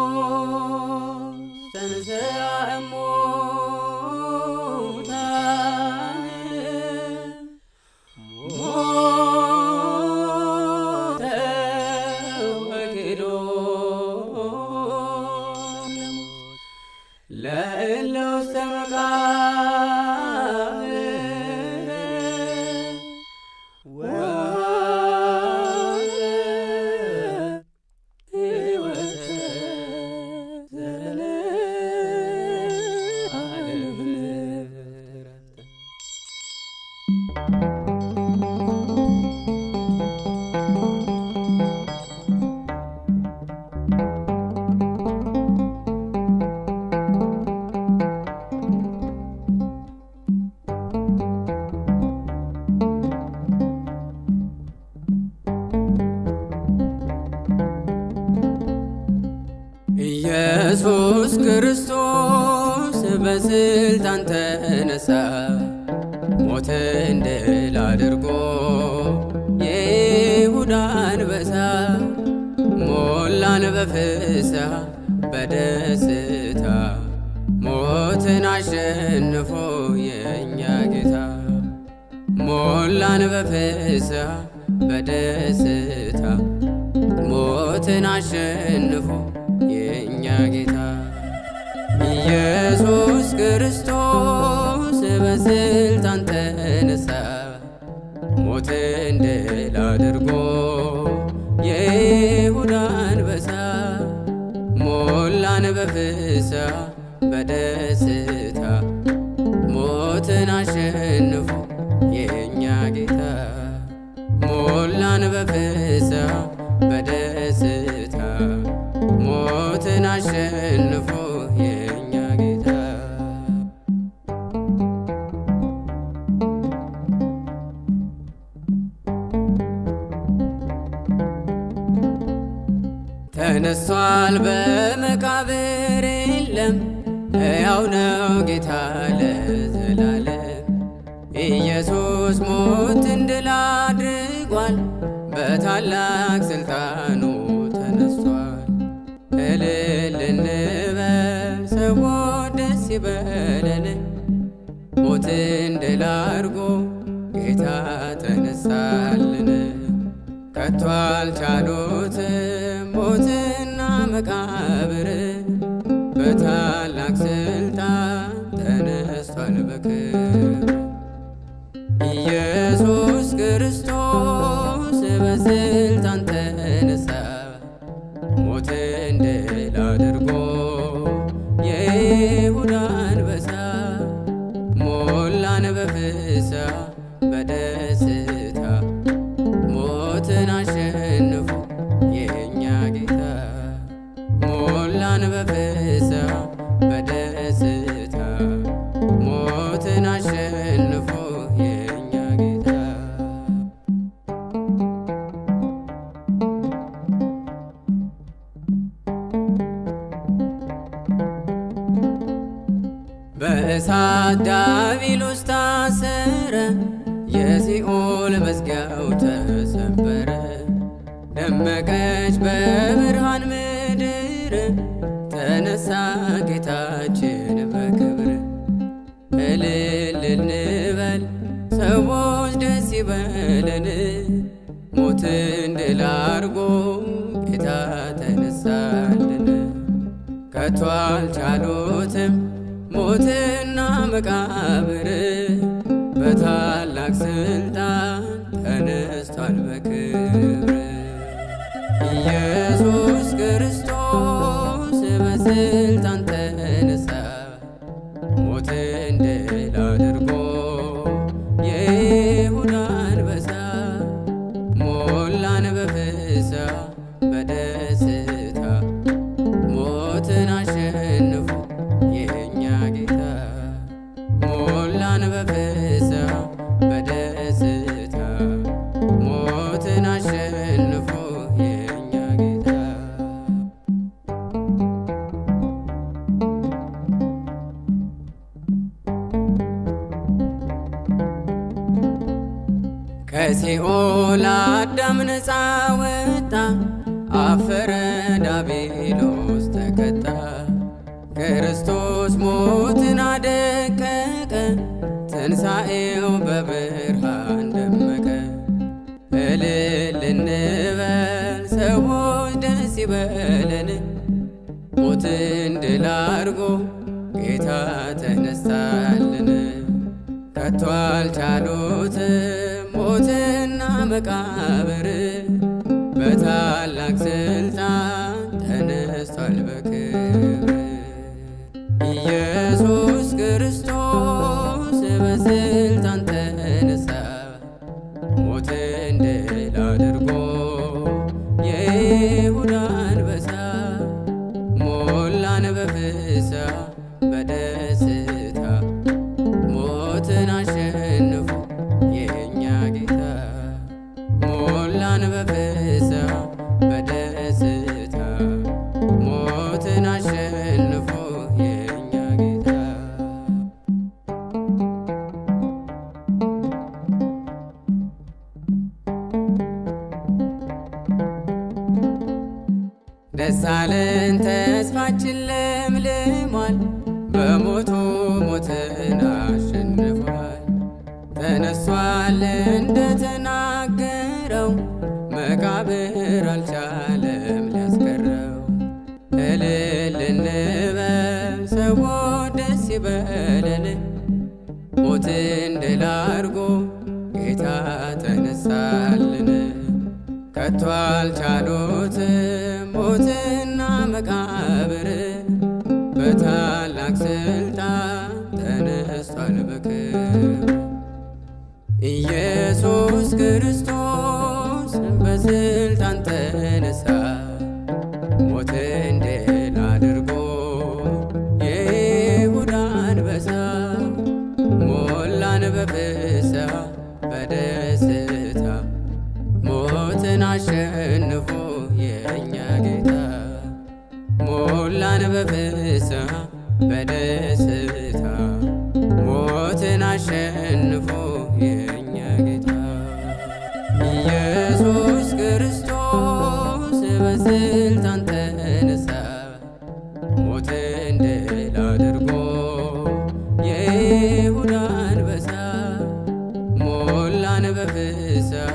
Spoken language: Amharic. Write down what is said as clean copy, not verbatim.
ክርስቶስ ተንሥአ እሙታን ሞተ ወክዶ ለእለ ውስተ መቃብር ኢየሱስ ክርስቶስ በስልጣን ተነሳ ሞትን ድል አድርጎ የይሁዳ አንበሳ ሞላን በፍስሐ በደስታ ሞትን አሸንፎ የእኛ ጌታ ሞላን በፍስሐ በደስታ ሞትን አሸንፎ የእኛ ጌታ ኢየሱስ ክርስቶስ በስልጣን ተነሳ ሞትን ድል አድርጎ የይሁዳ አንበሳ ሞላን በፍስሐ በደስታ ሞትን አሸንፎ የእኛ ጌታ ሞላን በፍስሐ በደስታ ሞትን አሸንፎ የእኛ ጌታ ተነስቷል በመቃብር የለም ሕያው ነው ጌታ ለዘላለም ኢየሱስ ሞትን ድል አድርጓል በታላቅ ስልጣኑ ተነስቷል እልል እንበል ሰዎች ደስ ይበለን ሞትን ድል አድርጎ ጌታ ተነሳልን ከቶ አልቻሉትም ሞትና መቃብር በታላቅ ስልጣን ተነስቷል በክብር ኢየሱስ ክርስቶስ በስልጣን ተነሳ ሞትን ድል አድርጎ የይሁዳ አንበሳ ሞላን በፍስሐ በደስታ ሞትን አሸንፎ የእኛ ጌታ ሞላን በፍስሐ በደስታ ሞትን አሸንፎ የእኛ ጌታ በእሳት ዲያብሎስ ታሰረ የሲኦል መዝጊያው ተሰበረ ደመቀች በብርሃን ምድር ተነሳ ጌታችን በክብር እልል እንበል ሰዎች ደስ ይበለን ሞትን ድል አድርጎ ጌታ ተነሳልን ከቶ አልቻሉትም ሞትና መቃብር በታላቅ ስልጣን ተነስቷል በክብር ኢየሱስ ክርስቶስ በስልጣን ተነሳ ሞትን ድል አድርጎ የይሁዳ አንበሳ ሞላን በፍስሐ በደስታ ሞትን አሸንፎ የእኛ ጌታ ሞላን በፍስሐ በደስታ ሞትን አሸንፎ የእኛ ጌታ ከሲኦል አዳም ነፃ ወጣ አፈረ ዲያብሎስ ተቀጣ። ክርስቶስ ሞትን አደቀቀ፣ ትንሣኤው በብርሃን ደመቀ። እልል እንበል ሰዎች ደስ ይበለን፣ ሞትን ድል አድርጎ ጌታ ተነሳልን። ከቶ አልቻሉትም ሞትና መቃብር፣ በታላቅ ስልጣን ተነስቷል በክብር። ኢየሱስ ክርስቶስ በስልጣን ተነሳ፣ ሞትን ድል አድርጎ የይሁዳ አንበሳ። ሞላን በፍስሐ በደስታ፣ ሞትን አሸንፎ የእኛ ጌታ። ሞላን በፍስሐ በደስታ፣ ሞትን አሸንፎ የእኛ ጌታ። ደስ አለን ተስፋችን ለምልሟል፣ በሞቱ ሞትን አሸንፏል። ተነሷል እንደተናገረው፣ መቃብር አልቻለም ሊያስቀረው። እልል እንበል ሰዎች ደስ ይበለን፣ ሞትን ድል አድርጎ ጌታ ተነሳልን። ከቶ አልቻሉትም ሞትና መቃብር፣ በታላቅ ስልጣን ተነስቷል በክብር። ኢየሱስ ክርስቶስ በስልጣን ተነሳ፣ ሞትን ድል አድርጎ የይሁዳ አንበሳ። ሞላን በፍስሐ በደስታ፣ ሞትን አሸንፎ የእኛ ጌታ። ሞላን በፍስሐ በደስታ፣ ሞትን አሸንፎ የእኛ ጌታ። ኢየሱስ ክርስቶስ በስልጣን ተነሳ፣ ሞትን ድል አድርጎ የይሁዳ አንበሳ። ሞላን በፍስሐ